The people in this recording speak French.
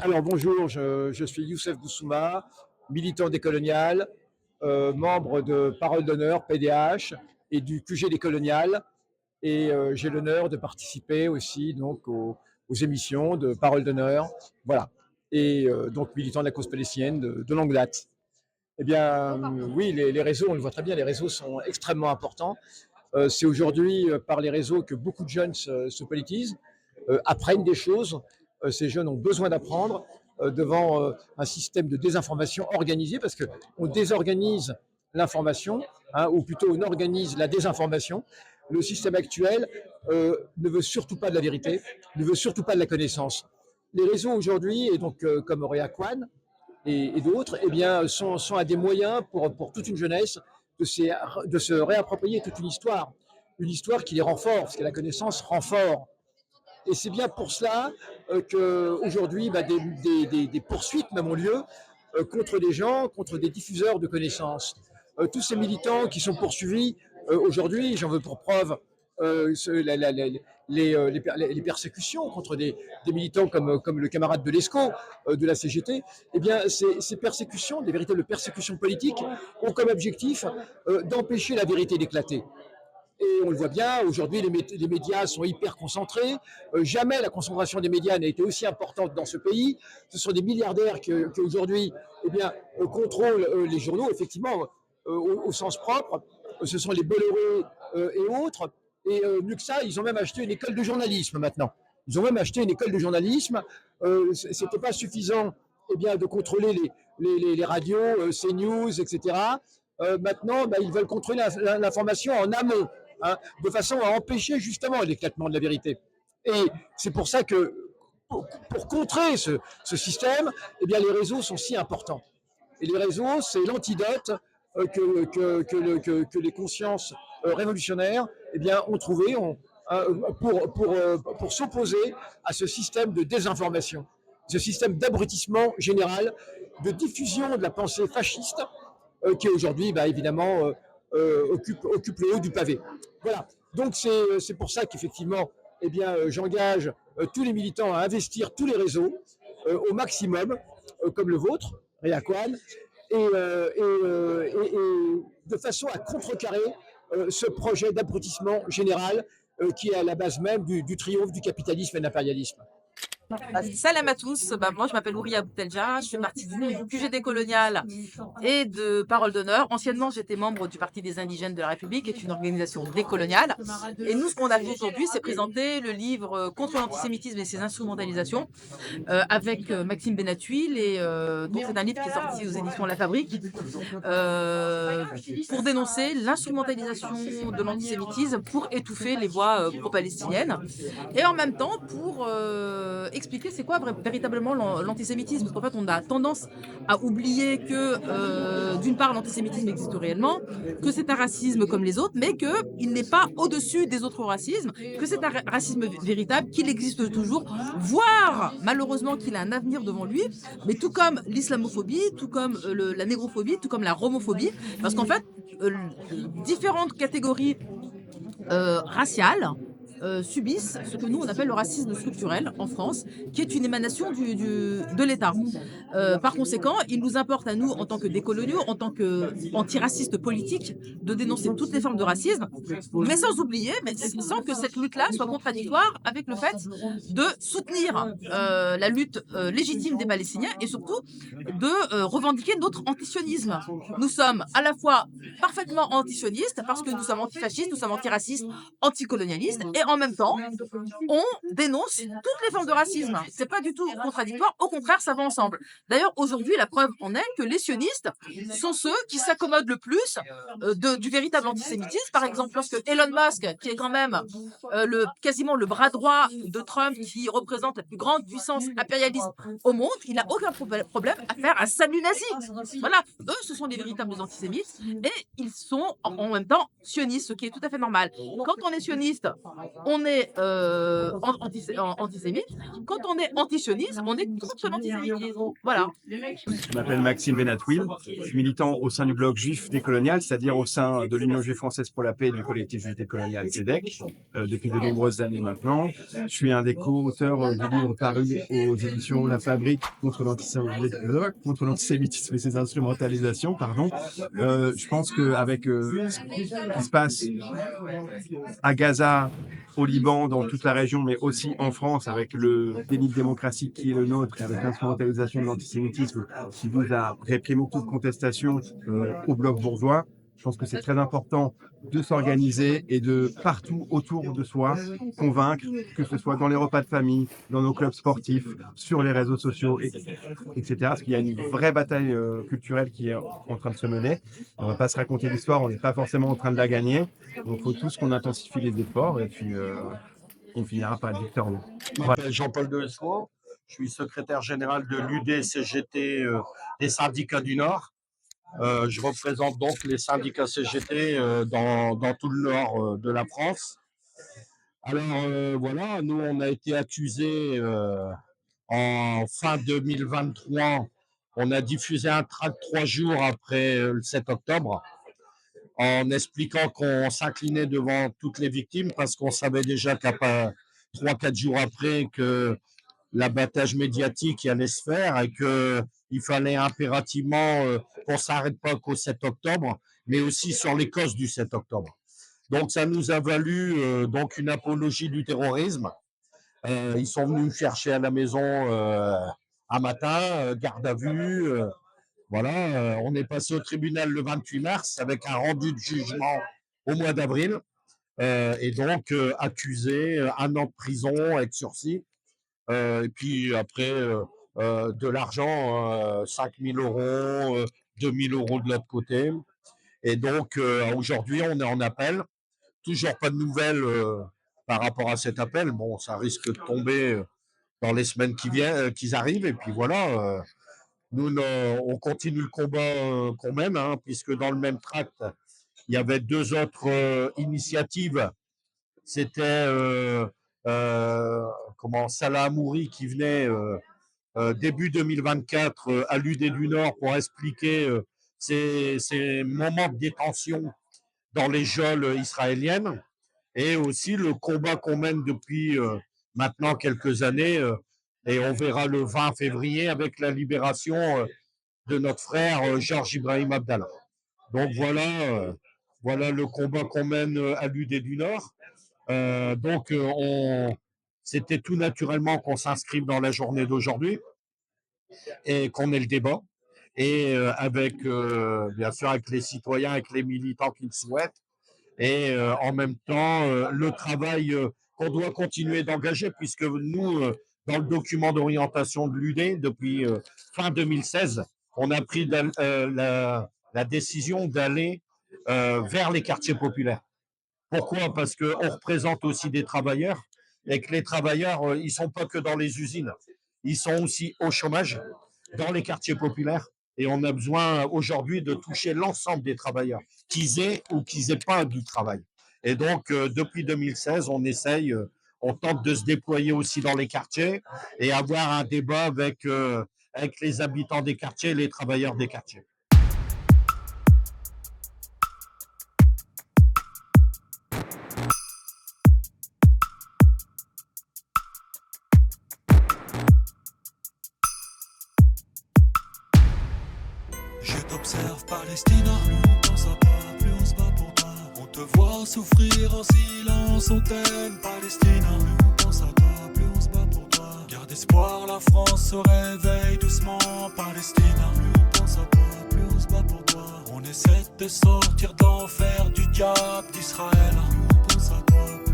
Alors bonjour, je suis Youssef Boussouma, militant décolonial, membre de Parole d'honneur, PDH, et du QG décolonial. Et j'ai l'honneur de participer aussi donc aux émissions de Parole d'honneur. Voilà. Et donc militant de la cause palestinienne de longue date. Eh bien, oui, les réseaux, on le voit très bien, les réseaux sont extrêmement importants. C'est aujourd'hui par les réseaux que beaucoup de jeunes se politisent, apprennent des choses. Ces jeunes ont besoin d'apprendre devant un système de désinformation organisé, parce qu'on désorganise l'information, hein, ou plutôt on organise la désinformation. Le système actuel ne veut surtout pas de la vérité, ne veut surtout pas de la connaissance. Les réseaux aujourd'hui, et donc comme Auréa Kwan, et d'autres, eh bien, sont à des moyens pour toute une jeunesse de se réapproprier toute une histoire qui les rend forts, parce que la connaissance rend fort. Et c'est bien pour cela qu'aujourd'hui, des poursuites même ont lieu contre des gens, contre des diffuseurs de connaissances. Tous ces militants qui sont poursuivis aujourd'hui, j'en veux pour preuve les persécutions contre des militants comme le camarade de l'ESCO, de la CGT. Eh bien, ces persécutions, des véritables persécutions politiques, ont comme objectif d'empêcher la vérité d'éclater. Et on le voit bien, aujourd'hui, les médias sont hyper concentrés. Jamais la concentration des médias n'a été aussi importante dans ce pays. Ce sont des milliardaires qui aujourd'hui eh bien, contrôlent les journaux, effectivement, au sens propre. Ce sont les Bolloré et autres. Et mieux que ça, ils ont même acheté une école de journalisme maintenant. Ils ont même acheté une école de journalisme. C'était pas suffisant eh bien, de contrôler les radios, CNews, etc. Maintenant, ils veulent contrôler l'information en amont, hein, de façon à empêcher justement l'éclatement de la vérité. Et c'est pour ça que pour contrer ce système, eh bien, les réseaux sont si importants. Et les réseaux, c'est l'antidote que les consciences révolutionnaires eh bien, ont trouvé pour s'opposer à ce système de désinformation, ce système d'abrutissement général, de diffusion de la pensée fasciste qui aujourd'hui, évidemment, occupe le haut du pavé. Voilà. Donc c'est pour ça qu'effectivement, eh bien, j'engage tous les militants à investir tous les réseaux au maximum, comme le vôtre, Réacouane, et de façon à contrecarrer ce projet d'abrutissement général qui est à la base même du triomphe du capitalisme et de l'impérialisme. Salam à tous, moi je m'appelle Ouria Boutelja, je fais partie du QG décolonial et de Parole d'honneur. Anciennement j'étais membre du Parti des indigènes de la République, qui est une organisation décoloniale. Et nous ce qu'on a fait aujourd'hui c'est présenter le livre Contre l'antisémitisme et ses instrumentalisations avec Maxime Benatuil. Et donc c'est un livre qui est sorti aux éditions La Fabrique pour dénoncer l'instrumentalisation de l'antisémitisme pour étouffer les voix pro-palestiniennes. Et en même temps pour expliquer c'est quoi véritablement l'antisémitisme. Parce qu'en fait, on a tendance à oublier que, d'une part, l'antisémitisme existe réellement, que c'est un racisme comme les autres, mais qu'il n'est pas au-dessus des autres racismes, que c'est un racisme véritable, qu'il existe toujours, voire, malheureusement, qu'il a un avenir devant lui, mais tout comme l'islamophobie, tout comme la négrophobie, tout comme la romophobie, parce qu'en fait, différentes catégories raciales subissent ce que nous on appelle le racisme structurel en France, qui est une émanation de l'État. Par conséquent, il nous importe à nous, en tant que décoloniaux, en tant qu'antiracistes politiques, de dénoncer toutes les formes de racisme, mais sans oublier, mais sans que cette lutte-là soit contradictoire avec le fait de soutenir la lutte légitime des Palestiniens et surtout de revendiquer notre antisionisme. Nous sommes à la fois parfaitement antisionistes parce que nous sommes antifascistes, nous sommes antiracistes, anticolonialistes, et en même temps, on dénonce toutes les formes de racisme. C'est pas du tout contradictoire, au contraire, ça va ensemble. D'ailleurs, aujourd'hui, la preuve en est que les sionistes sont ceux qui s'accommodent le plus du véritable antisémitisme. Par exemple, lorsque Elon Musk, qui est quand même quasiment le bras droit de Trump, qui représente la plus grande puissance impérialiste au monde, il n'a aucun problème à faire un salut nazi. Voilà, eux, ce sont des véritables antisémites et ils sont en même temps sionistes, ce qui est tout à fait normal. Quand on est sioniste, on est antisémite. Quand on est antisioniste, on est contre l'antisémitisme. Voilà. Je m'appelle Maxime Benatouil, je suis militant au sein du Bloc juif décolonial, c'est-à-dire au sein de l'Union juive française pour la paix et du collectif juif décolonial CEDEC, depuis de nombreuses années maintenant. Je suis un des co-auteurs du livre paru aux éditions La Fabrique contre l'antisémitisme et ses instrumentalisations, pardon. Je pense qu'avec ce qui se passe à Gaza, au Liban, dans toute la région, mais aussi en France, avec le déni de démocratie qui est le nôtre, et avec l'instrumentalisation de l'antisémitisme qui vous a réprimé toute contestation au bloc bourgeois. Je pense que c'est très important de s'organiser et de partout autour de soi convaincre, que ce soit dans les repas de famille, dans nos clubs sportifs, sur les réseaux sociaux, etc. Parce qu'il y a une vraie bataille culturelle qui est en train de se mener. On ne va pas se raconter l'histoire, on n'est pas forcément en train de la gagner. Donc il faut tous qu'on intensifie les efforts et puis on finira par être victorieux. Je m'appelle Jean-Paul Delescaux, je suis secrétaire général de l'UD-CGT des syndicats du Nord. Je représente donc les syndicats CGT dans tout le nord de la France. Alors voilà, nous on a été accusés en fin 2023. On a diffusé un tract 3 jours après le 7 octobre en expliquant qu'on s'inclinait devant toutes les victimes parce qu'on savait déjà qu'à 3-4 jours après que l'abattage médiatique allait se faire et qu'il fallait impérativement qu'on ne s'arrête pas qu'au 7 octobre, mais aussi sur les causes du 7 octobre. Donc ça nous a valu donc une apologie du terrorisme. Ils sont venus me chercher à la maison un matin, garde à vue. Voilà, on est passé au tribunal le 28 mars avec un rendu de jugement au mois d'avril. Et donc accusé, 1 an de prison avec sursis. Et puis après, de l'argent, 5 000 euros, 2 000 euros de l'autre côté. Et donc, aujourd'hui, on est en appel. Toujours pas de nouvelles par rapport à cet appel. Bon, ça risque de tomber dans les semaines qui arrivent. Et puis voilà, nous, on continue le combat qu'on mène, hein, puisque dans le même tract, il y avait 2 autres initiatives. C'était Salah Hamouri qui venait début 2024 à l'UD du Nord pour expliquer ces moments de détention dans les geôles israéliennes et aussi le combat qu'on mène depuis maintenant quelques années et on verra le 20 février avec la libération de notre frère Georges Ibrahim Abdallah. Donc voilà le combat qu'on mène à l'UD du Nord. Donc, c'était tout naturellement qu'on s'inscrive dans la journée d'aujourd'hui et qu'on ait le débat. Et avec, bien sûr, avec les citoyens, avec les militants qui le souhaitent. Et en même temps, le travail qu'on doit continuer d'engager, puisque nous, dans le document d'orientation de l'UD, depuis fin 2016, on a pris la décision d'aller vers les quartiers populaires. Pourquoi? Parce qu'on représente aussi des travailleurs et que les travailleurs, ils ne sont pas que dans les usines. Ils sont aussi au chômage dans les quartiers populaires. Et on a besoin aujourd'hui de toucher l'ensemble des travailleurs, qu'ils aient ou qu'ils n'aient pas du travail. Et donc, depuis 2016, on tente de se déployer aussi dans les quartiers et avoir un débat avec les habitants des quartiers et les travailleurs des quartiers. Je t'observe Palestina, plus on pense à toi, plus on se bat pour toi. On te voit souffrir en silence, on t'aime Palestina, plus on pense à toi, plus on se bat pour toi. Garde espoir, la France se réveille doucement Palestina, plus on pense à toi, plus on se bat pour toi. On essaie de sortir d'enfer du diable d'Israël, plus on pense à toi.